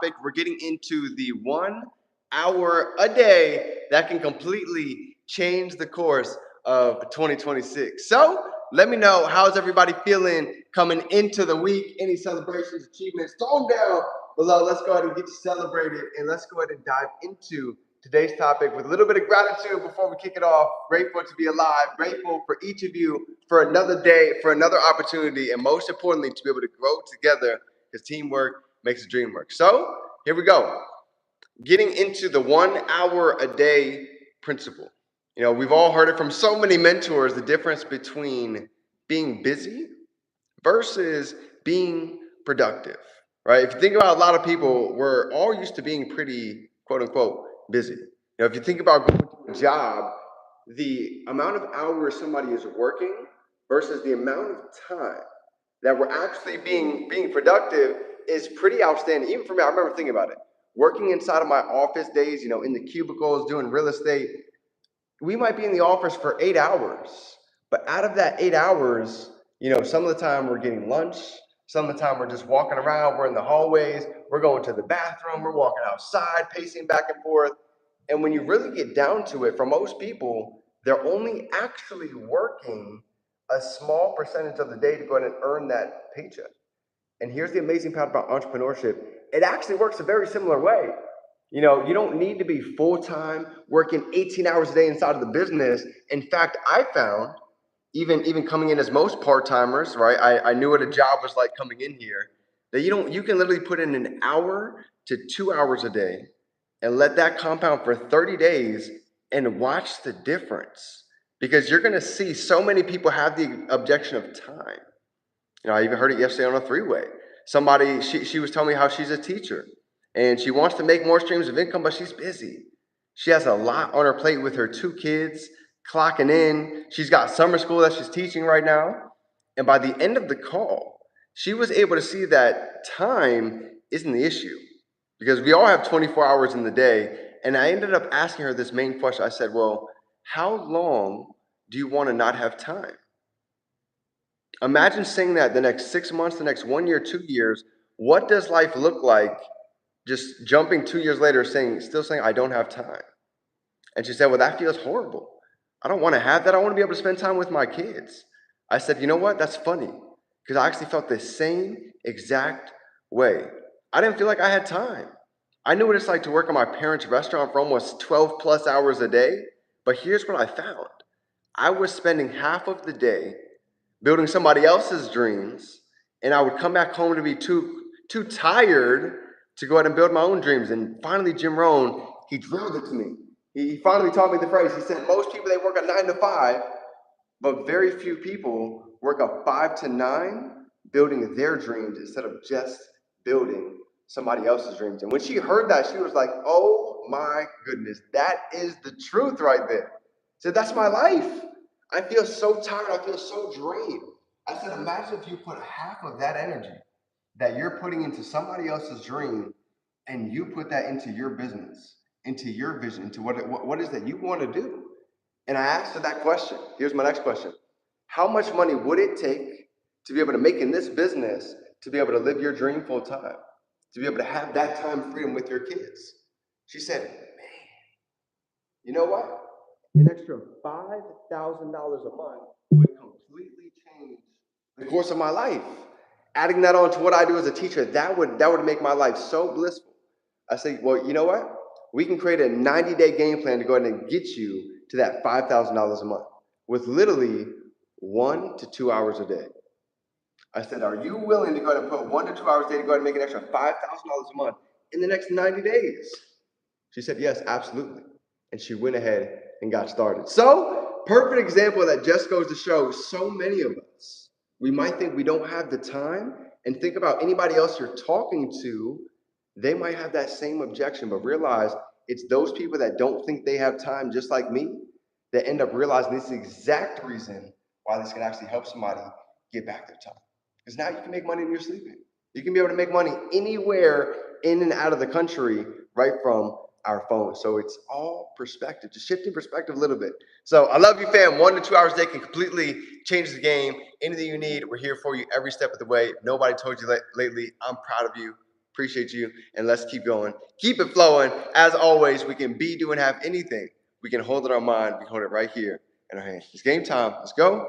topic. We're getting into the 1 hour a day that can completely change the course of 2026. So let me know, how's everybody feeling coming into the week? Any celebrations, achievements? Throw them down below. Let's go ahead and get you celebrated, and let's go ahead and dive into today's topic with a little bit of gratitude before we kick it off. Grateful to be alive, grateful for each of you for another day, for another opportunity, and most importantly, to be able to grow together, because teamwork makes the dream work. So here we go. Getting into the 1 hour a day principle. You know, we've all heard it from so many mentors, the difference between being busy versus being productive, right? If you think about a lot of people, we're all used to being pretty, quote unquote, busy. You know, if you think about going to a job, the amount of hours somebody is working versus the amount of time that we're actually being productive is pretty outstanding. Even for me, I remember thinking about it. Working inside of my office days, you know, in the cubicles, doing real estate, we might be in the office for 8 hours, but out of that 8 hours, you know, some of the time we're getting lunch, some of the time we're just walking around, we're in the hallways, we're going to the bathroom, we're walking outside, pacing back and forth. And when you really get down to it, for most people, they're only actually working a small percentage of the day to go ahead and earn that paycheck. And here's the amazing part about entrepreneurship. It actually works a very similar way. You know, you don't need to be full-time working 18 hours a day inside of the business. In fact, I found, even coming in as most part-timers, right? I knew what a job was like coming in here, that you can literally put in an hour to 2 hours a day and let that compound for 30 days and watch the difference. Because you're gonna see so many people have the objection of time. You know, I even heard it yesterday on a three-way. Somebody, she was telling me how she's a teacher and she wants to make more streams of income, but she's busy. She has a lot on her plate with her 2 kids, clocking in. She's got summer school that she's teaching right now. And by the end of the call, she was able to see that time isn't the issue, because we all have 24 hours in the day. And I ended up asking her this main question. I said, well, how long do you want to not have time? Imagine saying that the next 6 months, the next 1 year, 2 years. What does life look like just jumping 2 years later, still saying, I don't have time? And she said, well, that feels horrible. I don't want to have that. I want to be able to spend time with my kids. I said, you know what? That's funny, because I actually felt the same exact way. I didn't feel like I had time. I knew what it's like to work in my parents' restaurant for almost 12 plus hours a day. But here's what I found. I was spending half of the day building somebody else's dreams, and I would come back home to be too tired to go ahead and build my own dreams. And finally, Jim Rohn, he drilled it to me. He finally taught me the phrase. He said, most people, they work a 9 to 5, but very few people work a 5 to 9 building their dreams instead of just building somebody else's dreams. And when she heard that, she was like, oh my goodness, that is the truth right there. She said, that's my life. I feel so tired. I feel so drained. I said, imagine if you put half of that energy that you're putting into somebody else's dream and you put that into your business, into your vision, into what is that you want to do. And I asked her that question. Here's my next question. How much money would it take to be able to make in this business to be able to live your dream full time, to be able to have that time freedom with your kids? She said, man, you know what? An extra $5,000 a month would completely change the course of my life. Adding that on to what I do as a teacher, that would make my life so blissful. I say, well, you know what? We can create a 90-day game plan to go ahead and get you to that $5,000 a month with literally 1 to 2 hours a day. I said, are you willing to go ahead and put 1 to 2 hours a day to go ahead and make an extra $5,000 a month in the next 90 days? She said, yes, absolutely. And she went ahead and got started. So, perfect example that just goes to show so many of us, we might think we don't have the time, and think about anybody else you're talking to, they might have that same objection, but realize it's those people that don't think they have time, just like me, that end up realizing this is the exact reason why this can actually help somebody get back their time. Because now you can make money when you're sleeping. You can be able to make money anywhere in and out of the country right from our phone. So it's all perspective, just shifting perspective a little bit. So I love you, fam. 1 to 2 hours a day can completely change the game. Anything you need, we're here for you every step of the way. If nobody told you lately, I'm proud of you. Appreciate you. And let's keep going. Keep it flowing. As always, we can be, do, and have anything. We can hold it in our mind. We can hold it right here in our hands. It's game time. Let's go.